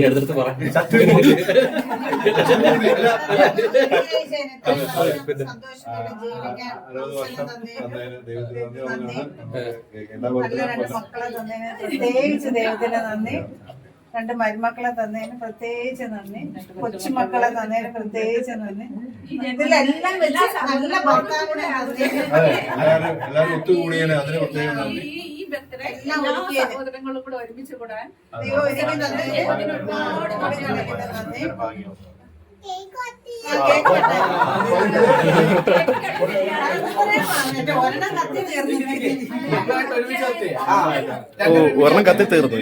എടുത്തിട്ട് പറഞ്ഞു പ്രത്യേകിച്ച് ദൈവത്തിന് നന്ദി. രണ്ട് മരുമക്കളെ തന്നതിന് പ്രത്യേകിച്ച് നന്ദി. കൊച്ചുമക്കളെ തന്നതിന് പ്രത്യേകിച്ച് നന്ദി. ഇതിലെല്ലാം വെച്ച് നല്ല ഭർത്താവിനെ സഹോദരങ്ങളും കൂടെ ഒരുമിച്ച് കൂടാൻ നന്ദി. ഒരെണ്ണം കത്തി തീർന്നു.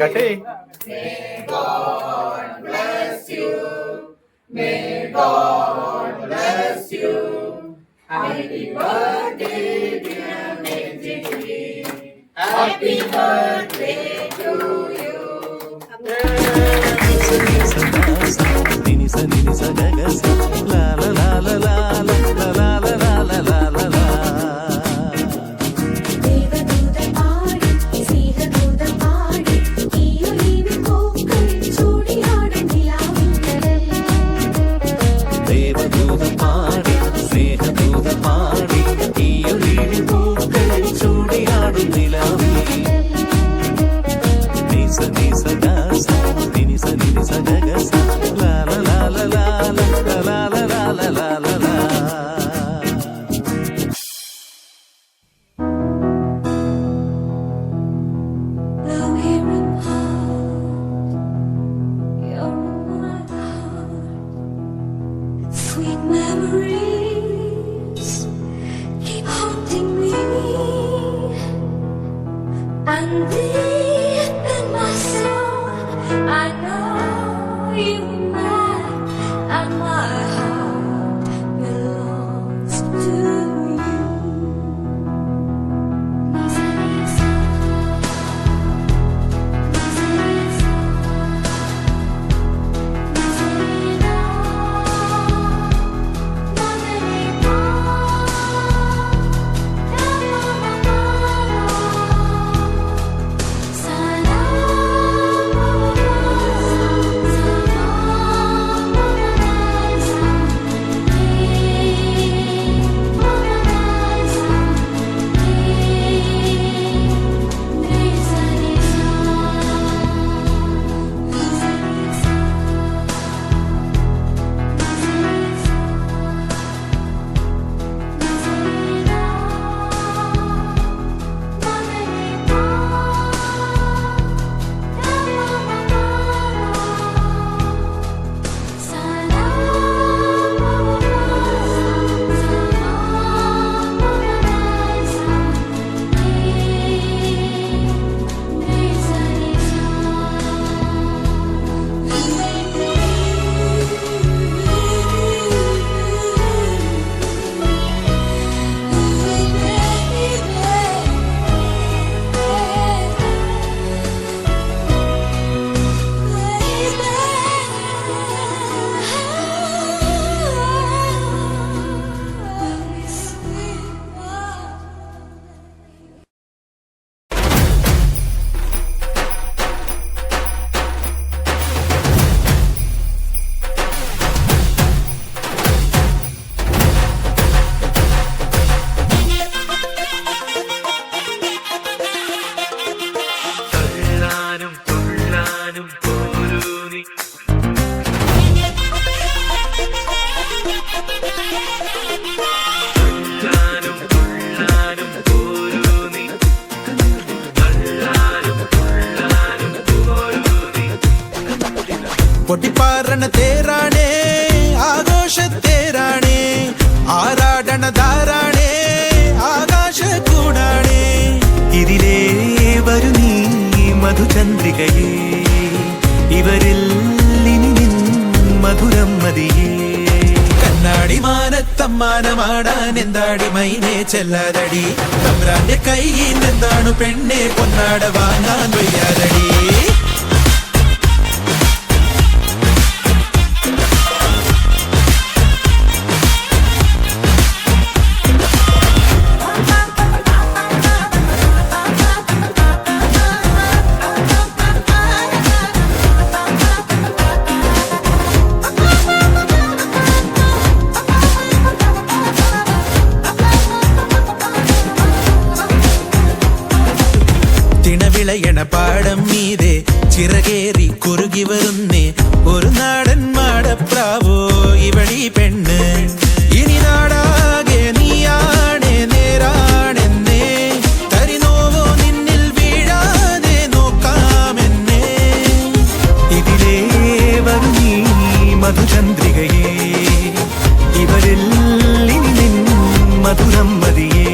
കട്ടേ. May God bless you. May God bless you. Happy birthday, dear Mejji. Happy birthday to you. La la la la la la la la la la la la la. കൊട്ടിപ്പാറണ തേരാണേ ആഘോഷത്തേരാണേ ആറാടണ ധാരാണേ ആകാശ കൂടാണേ ഇതിലേ വരു നീ മധുചന്ദ്രികയേ ഇവരിൽ ഇനി നിൻ മധുരം മതിയേ കണ്ണാടി മാനത്തമ്മാനമാടാൻ എന്താടി മൈനെ ചെല്ലാതടി തമ്പ്രാന്റെ കയ്യിൽ എന്താണ് പെണ്ണെ പൊന്നാട വാങ്ങാൻ വയ്യാതടി വിളയണ പാടം മീതെ ചിറകേറി കുറുകി വരുന്നേ ഒരു നാടൻ മാടപ്രാവോ ഇവളീ പെണ്ണ് ഇനി നാടാകെ നീയാണേ നേരാണെന്നേ തരിനോവോ നിന്നിൽ വീഴാതെ നോക്കാമെന്നേ ഇതിലേ വരും നീ മധുചന്ദ്രികയേ ഇവരിൽ ഇനി നിൻ മധുരം മതിയേ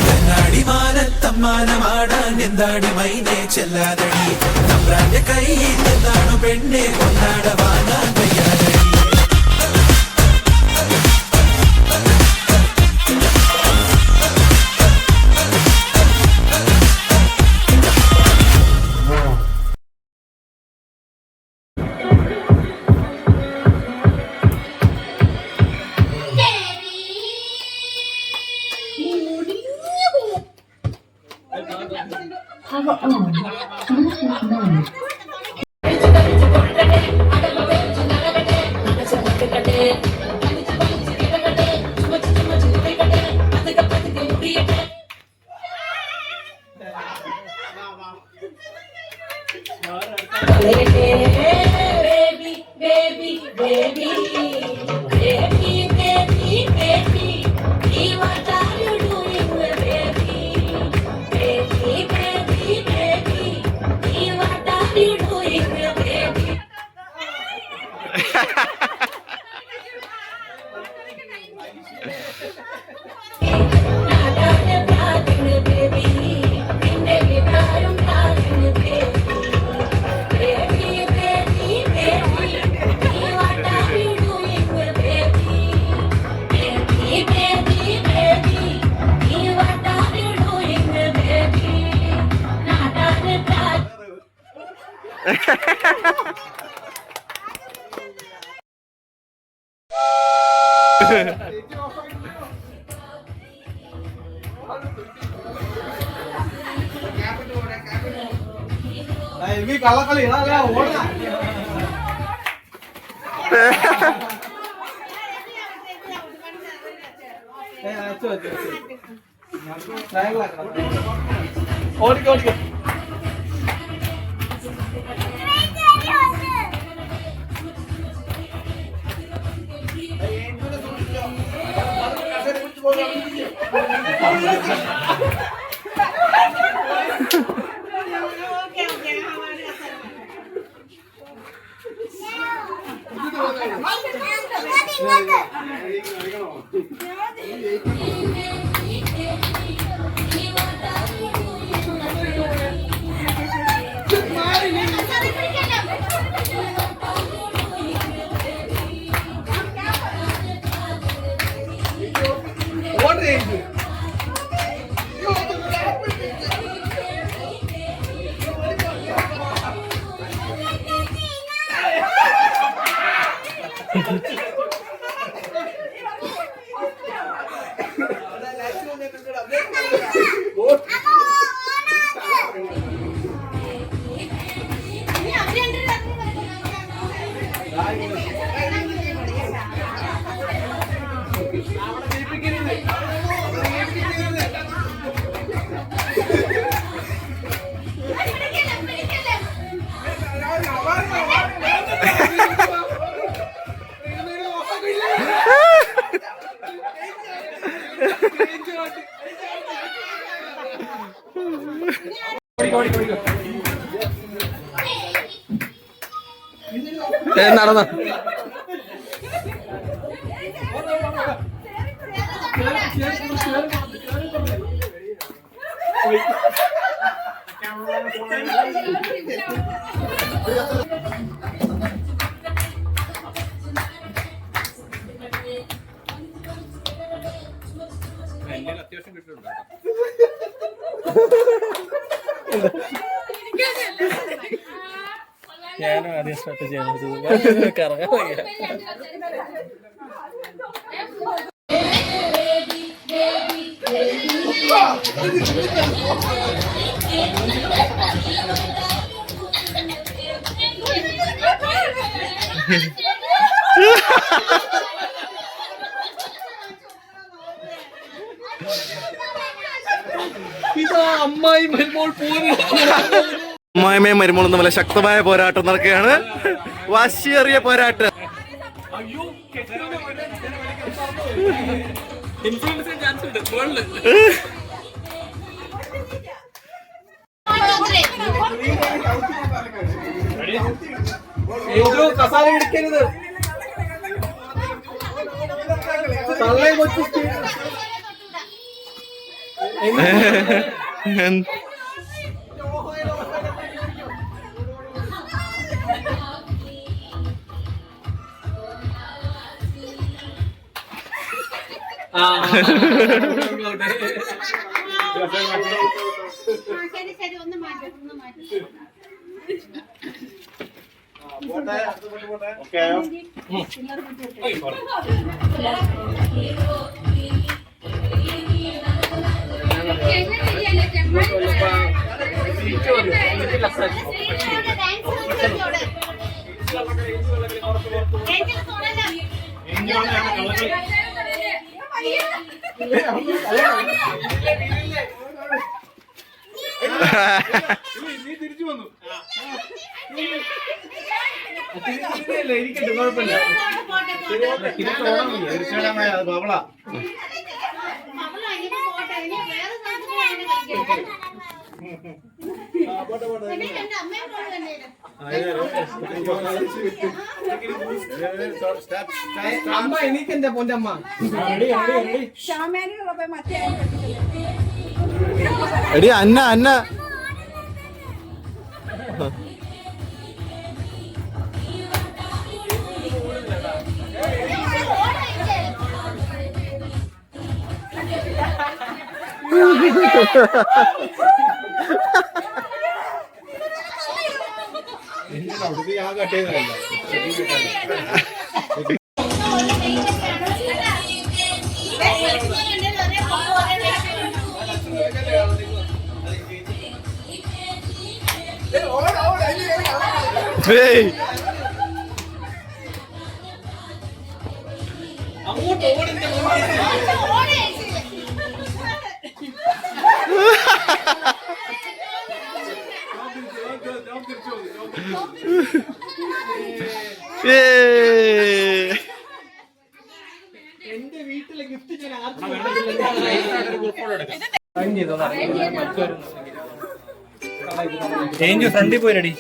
കണ്ണാടി മാനത്തമ്മാനമാടാൻ എന്താടി മൈനെ ചെല്ലാതടി തമ്പ്രാന്റെ കയ്യിൽ എന്താണു പെണ്ണെ കൊണ്ടാട വാങ്ങാൻ വയ്യാതടി Power on. Bluetooth mode. കള്ളക്കളി ഓടാ ഓടിക്കോ ഓടിക്കോ ഓടിക്കോ നടന്ന അത്യാവശ്യം കിട്ടുന്നുണ്ടോ? ഞാനും ആദ്യം സ്റ്റാർട്ട് ചെയ്യാൻ കറങ്ങാൻ വയ്യ. അമ്മായി വരുമ്പോൾ പോലും അമ്മായിമയും മരുമോളും തമ്മിൽ ശക്തമായ പോരാട്ടം നടക്കുകയാണ്. വാശിയേറിയ പോരാട്ടം. കസാല എടുക്കരുത്. തള്ളയെ കൊച്ചു ശരി ഒന്ന് മാറ്റി നീ തിരിച്ചു വന്നു. ഇരിക്കട്ടെ, കുഴപ്പമില്ല. തീർച്ചയായിട്ടും ബബളാ. അമ്മ എനിക്കെന്റെ പൊന്റെ അമ്മ. എടി അന്ന അന്ന ഞാൻ കട്ട് ചെയ്തതല്ല. അങ്ങോട്ട് ഓടിന്റെ എന്റെ വീട്ടിലെ ഗിഫ്റ്റ് ഞാൻ ചേഞ്ച് ഫ്രണ്ടിൽ പോയി ready.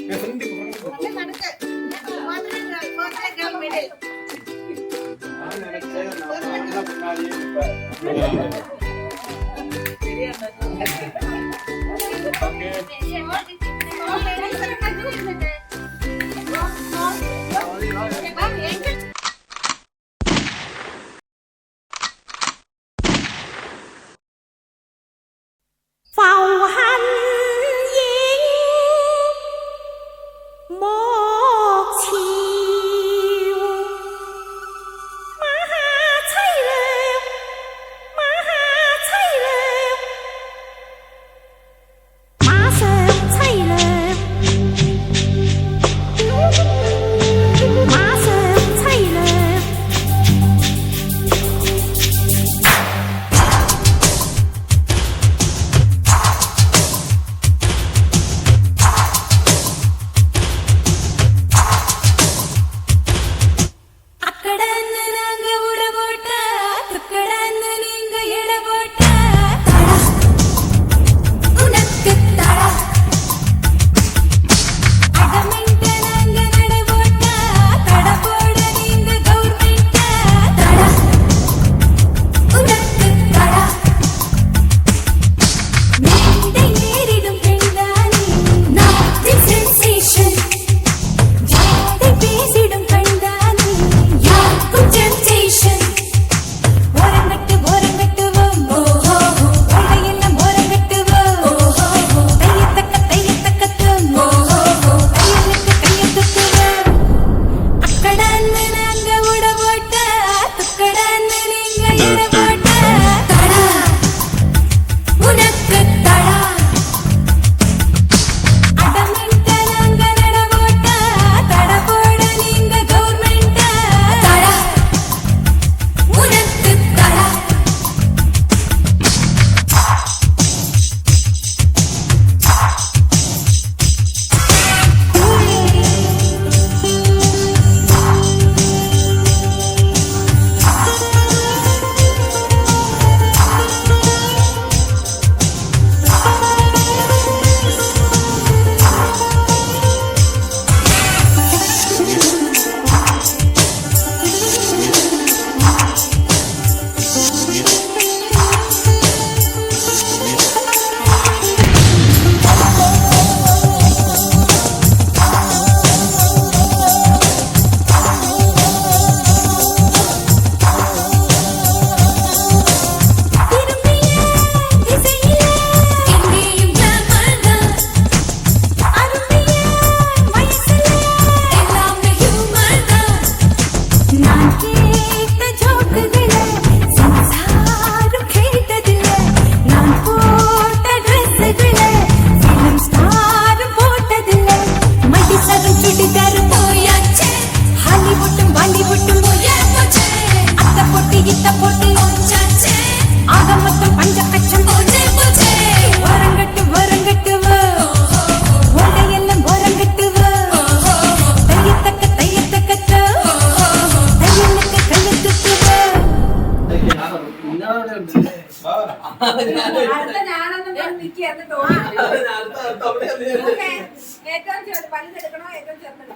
Phù hành diễn một chiều má ha chay lều má ha chay lều má sơn chay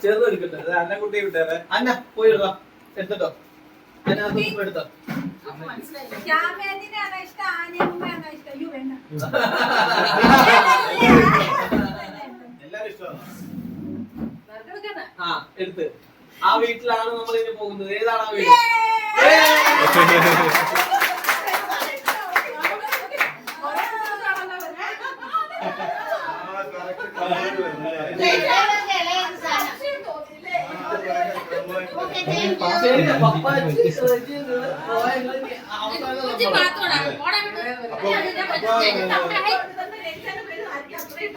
ചെറുത് എടുക്കട്ടെ അന്ന കുട്ടി വിട്ടേ അന്ന പോയി എടുത്തോ എടുത്തോ അതിനകത്ത് ഉപ്പ് എടുത്തോ എല്ലാരും ഇഷ്ടമാണ് ആ എടുത്ത് ആ വീട്ടിലാണ് നമ്മൾ ഇനി പോകുന്നത് ഏതാണ് ആ വീട്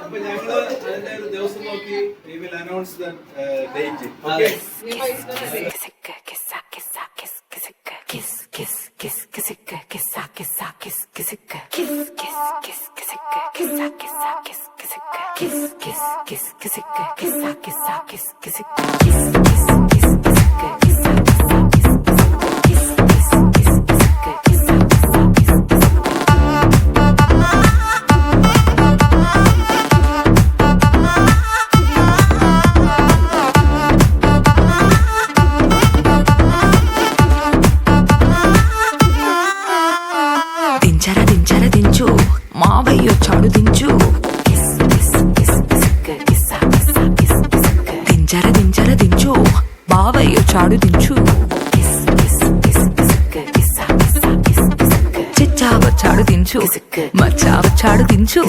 അപ്പൊ ഞങ്ങള് അതിന്റെ ഒരു ദിവസം നോക്കി we will announce the date. Okay. దించు మావయ్యో చాడు దించు దించర దించు మావయ్యో చాడు దించు చిచ్చావచ్చాడు దించు మచ్చావచ్చాడు దించు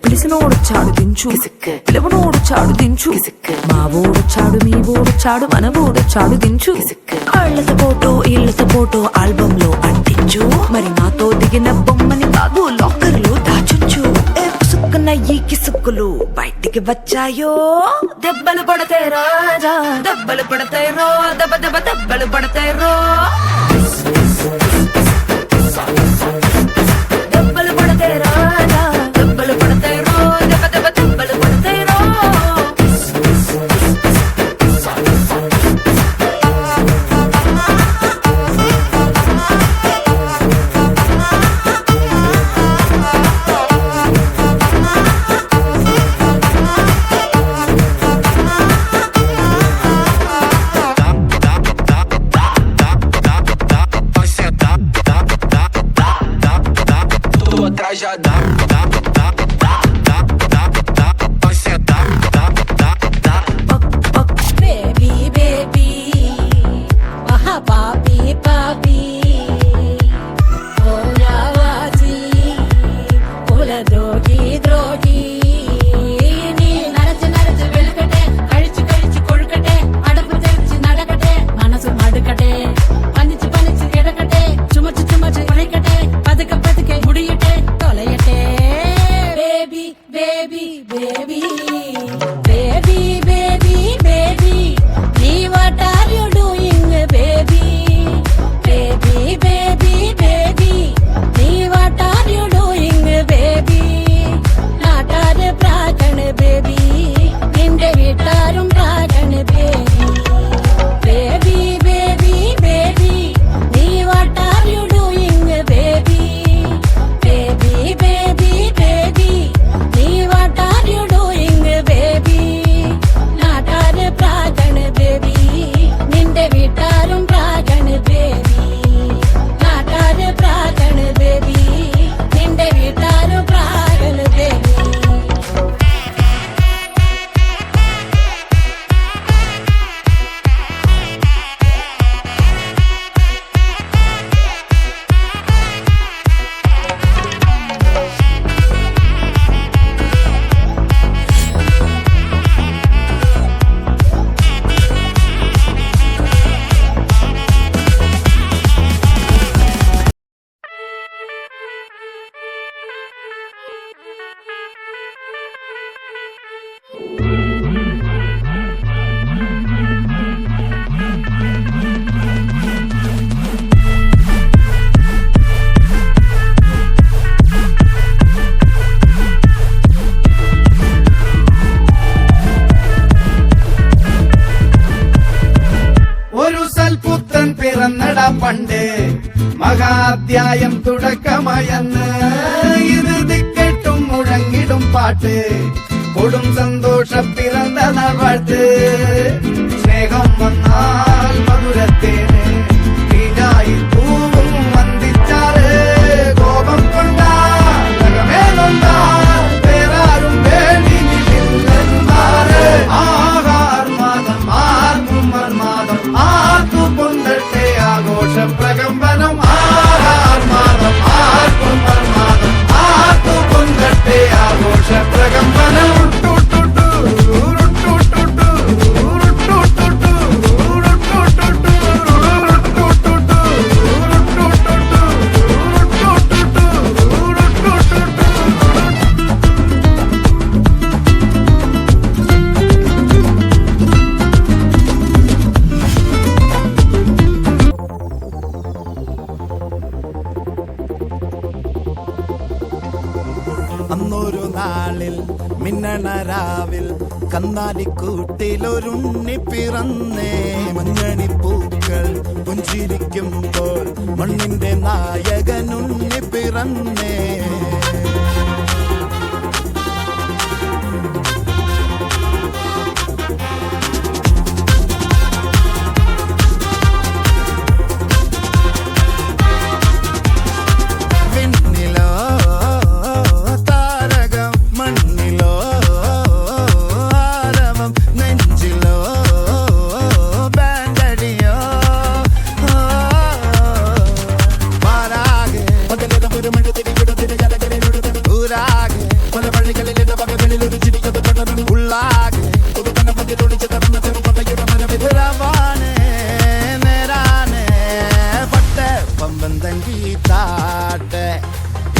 పిలిసినోడొచ్చాడు దించు పిలవనోడొచ్చాడు దించు మా ఓడొచ్చాడు మీ ఓడొచ్చాడు మన ఓడొచ్చాడు దించు ఇళ్ళతో ఫోటో ఆల్బమ్ లో అంటించు మరి నాతో దిగిన బొమ్మని కాదు లాకర్ లో దాచుంచు సుక్కున ఈ కిసుక్కులు బయటికి వచ్చాయో దెబ్బలు పడతాయి రాజా దెబ్బలు పడతాయి రో దెబ్బ దెబ్బ దెబ్బలు పడతాయి రో దెబ్బలు పడతాయి రాజా దెబ్బలు పడతాయి రో దెబ్బ దెబ్బ దెబ్బలు పడతాయి రో പണ്ട് മഹാധ്യായം തുടക്കമായെന്ന് ഇത് ദിക്കെട്ടും മുഴങ്ങിടും പാട്ട് കൊടും സന്തോഷം സന്തോഷം പിറന്ന നാൾ വാഴ്ത്ത് സ്നേഹം വന്നാൽ മധുരത്തേന് തീനായി പൂവും വന്ദിച്ചാറ് കോപം കൊണ്ടാൽ നഖമേനൊന്നാൽ വേറാരും വേണ്ടിയില്ലെന്നാറ് ആഹാർമാദം ആർക്കും മർമാദം ആർക്കു പൊന്തട്ടെ ആഘോഷ പ്രകമ്പനം ആഹാർമാദം ആർക്കും മർമാദം ആർക്കു പൊന്തട്ടെ ആഘോഷ പ്രകമ്പനം അന്നൊരു നാളിൽ മിന്നണരാവിൽ കന്നാലിക്കൂട്ടിലൊരുണ്ണി പിറന്നേ മഞ്ഞണിപ്പൂക്കൾ പുഞ്ചിരിക്കുമ്പോൾ മണ്ണിന്റെ നായകനുണ്ണി പിറന്നേ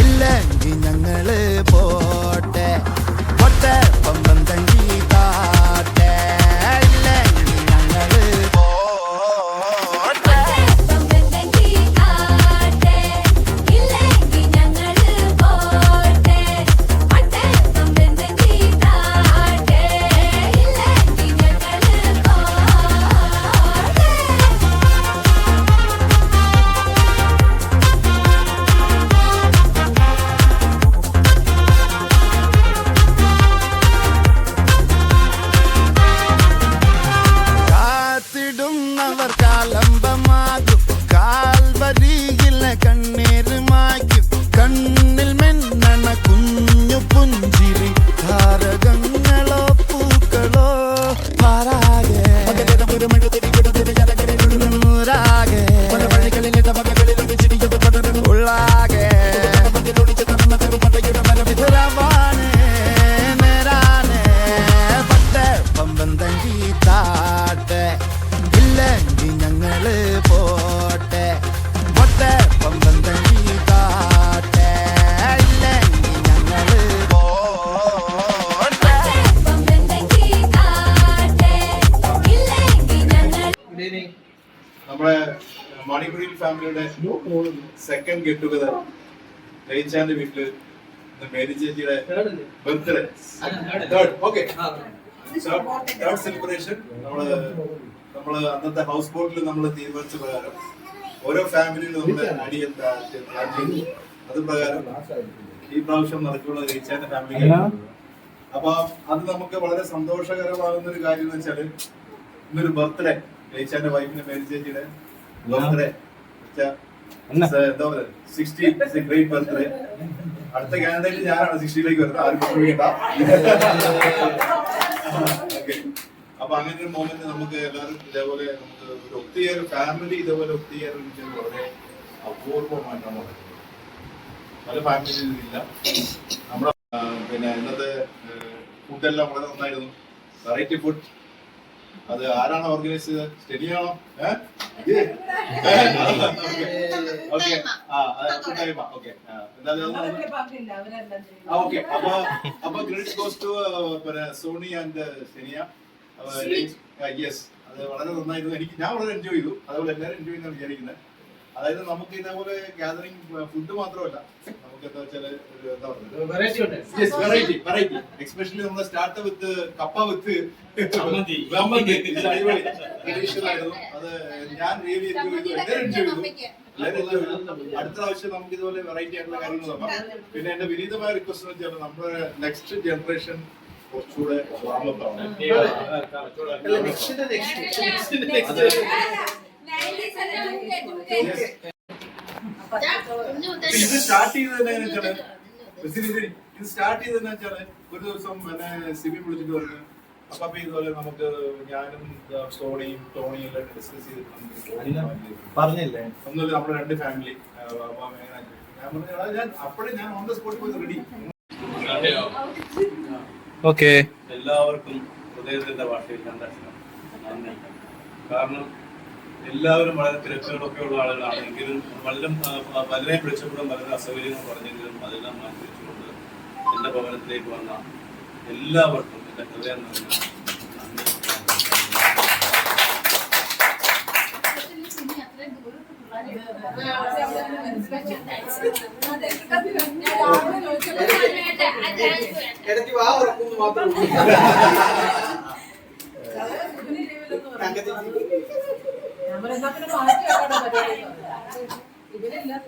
ഇല്ലെങ്കിൽ ഞങ്ങള് പോട്ടെ പൊട്ടെ പമ്പം തങ്കി താട്ടെ ഇല്ലെങ്കിൽ ഞങ്ങള് പോട്ടെ കാത്തിടുന്നവർ കാലംബമാകും കാൽവരിയിൽ കണ്ണീര് മായ്ക്കും കണ്ണിൽ മിന്നണ കുഞ്ഞു പുഞ്ചിരി താരകങ്ങളോ പൂക്കളോ പാരാകെ ൂരാകെ ഉള്ളാകെ രവാനെ നേരാനെ പട്ടെ പമ്പം തങ്കി താട്ടെ ഇല്ലെങ്കിൽ ഞങ്ങള് പോട്ടെ പൊട്ടെ പമ്പം തങ്കി താട്ടെ ഇല്ലെങ്കിൽ ഞങ്ങള് പോട്ടെ ഗുഡ് ഈവനിങ്. നമ്മുടെ മണിക്കുടിയിൽ ഫാമിലിയുടെ സെക്കൻഡ് ഗെറ്റ് ടുഗദർ രയിച്ചാന്റെ വീട്ടില് മേരി ചേച്ചിയുടെ birthday third okay third celebration നമ്മള് അന്നത്തെ ഹൗസ് ബോട്ടിൽ നമ്മൾ തീരുമാനിച്ച പ്രകാരം ഓരോ ഫാമിലിയിലും നമ്മുടെ അടിയൻ അത് പ്രകാരം ഈ പ്രാവശ്യം നടക്കുള്ള രയിച്ചാന്റെ ഫാമിലി. അപ്പൊ അത് നമുക്ക് വളരെ സന്തോഷകരമാകുന്ന ഒരു കാര്യം എന്ന് വെച്ചാല് ഇന്നൊരു ബർത്ത്ഡേ രയിച്ചാന്റെ വൈഫിന്റെ മേരി ചേച്ചിയുടെ ബർത്ത്ഡേ എന്താ പറയുക 60 ഗ്രേറ്റ് ബർത്ത്ഡേ. അടുത്ത കാനഡയിൽ ഞാനാണ് 60ലേക്ക് വരുന്നത്, ആരും വിഷമിക്കണ്ട. അപ്പൊ അങ്ങനെ ഒരു മൊമെന്റ് നമുക്ക് എല്ലാവരും ഇതേപോലെ നമുക്ക് ഒരു ഒത്തിരി ഫാമിലി ഇതേപോലെ ഒത്തിരി വളരെ അപൂർവമായിട്ടാണ് നടക്കുന്നത്. പല ഫാമിലിയിലും ഇല്ല. നമ്മുടെ പിന്നെ ഇന്നത്തെ ഫുഡെല്ലാം വളരെ നന്നായിരുന്നു, വെറൈറ്റി ഫുഡ്. അത് ആരാണ് ഓർഗനൈസ് ചെയ്തത്? സ്റ്റെനിയാണോ? Okay okay. അപ്പൊ credit goes to Soni and Stenia. Yes, അത് വളരെ നന്നായിരുന്നു. ഞാൻ വളരെ എൻജോയ് ചെയ്തു, അതുപോലെ എല്ലാവരും എൻജോയ് ചെയ്യുന്ന വിചാരിക്കുന്നത്. അതായത് നമുക്ക് ഇതേപോലെ ഗാദറിംഗ് ഫുഡ് മാത്രമല്ല, നമുക്ക് എന്താ വെച്ചാല് എന്താ പറയുക, വെറൈറ്റി. എസ്പെഷ്യലി നമ്മുടെ സ്റ്റാർട്ട് വിത്ത് കപ്പ വിത്ത് ട്രഡീഷണൽ ആയിരുന്നു. അത് ഞാൻ റിയലി എൻജോയ് ചെയ്തു, എല്ലാവരും എൻജോയ് ചെയ്തു. അടുത്ത പ്രാവശ്യം നമുക്ക് ഇതുപോലെ വെറൈറ്റി ആയിട്ടുള്ള കാര്യങ്ങൾ നോക്കാം. പിന്നെ എന്റെ വിനീതമായ റിക്വസ്റ്റ് എന്ന് വെച്ചാൽ നമ്മുടെ നെക്സ്റ്റ് ജനറേഷൻ കുറച്ചുകൂടെ വാമപ്പ് ആണ്. ഇത് സ്റ്റാർട്ട് ചെയ്തത് ഇത് സ്റ്റാർട്ട് ചെയ്തതെന്ന് വെച്ചാല് ഒരു ദിവസം എന്നെ സിബി വിളിച്ചിട്ട് പറഞ്ഞു അപ്പൊ ഇതുപോലെ നമുക്ക് ഞാനും സോണിയും ടോണിയും എല്ലാം ഡിസ്കസ് ചെയ്തിട്ടുണ്ട് പറഞ്ഞില്ലേ ഒന്നുമില്ല നമ്മുടെ രണ്ട് ഫാമിലി ഞാൻ പറഞ്ഞു ഞാൻ അപ്പോഴേ ഞാൻ ഓൺ ദ സ്പോട്ട് പോയി റെഡി. ഓക്കെ എല്ലാവർക്കും ഹൃദയത്തിന്റെ ഭാഷയിൽ സന്ദർശനം നന്ദി. കാരണം എല്ലാവരും വളരെ തിരക്കുകളൊക്കെ ഉള്ള ആളുകളാണ് എങ്കിലും പലരെയും വിളിച്ചപ്പോഴും വളരെ അസൗകര്യങ്ങൾ പറഞ്ഞെങ്കിലും അതെല്ലാം മാറ്റിവെച്ചുകൊണ്ട് എന്റെ ഭവനത്തിലേക്ക് വന്ന എല്ലാവർക്കും എന്റെ ഹൃദയം നിറഞ്ഞ നന്ദി. ഇടയ്ക്ക് വാ ഉറക്കുന്നു മാത്രം. ഇവരെല്ലാം